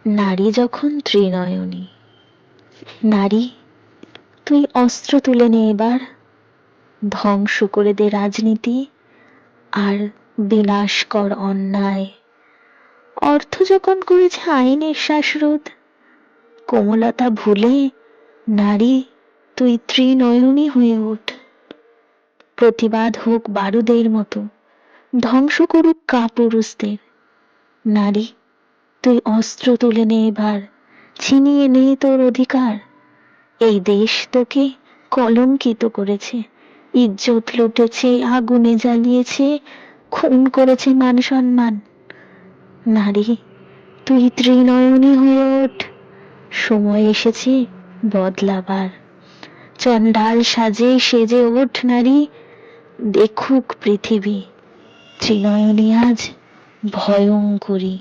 নারী যখন ত্রিনয়নী। নারী, তুই অস্ত্র তুলে নে এবার, ধ্বংস করে দে রাজনীতি আর বিনাশ কর অন্যায়। অর্থ যখন করেছে আইনের শ্বাসরোধ, কোমলতা ভুলে নারী তুই ত্রিনয়নী হয়ে ওঠ। প্রতিবাদ হোক বারুদের মতো, ধ্বংস করুক কাপুরুষদের। নারী, তুই অস্ত্র তুলে নে এবার, ছিনিয়ে নে তোর অধিকার। এই দেশ তোকে কলঙ্কিত করেছে, ইজ্জত লুটেছে, আগুনে জ্বালিয়েছে, খুন করেছে মান সম্মান। নারী, তুই ত্রিনয়নী হয়ে ওঠ, সময় এসেছে বদলাবার। চণ্ডাল সাজে সেজে ওঠ নারী, দেখুক পৃথিবী ত্রিনয়নী আজ ভয়ঙ্করী।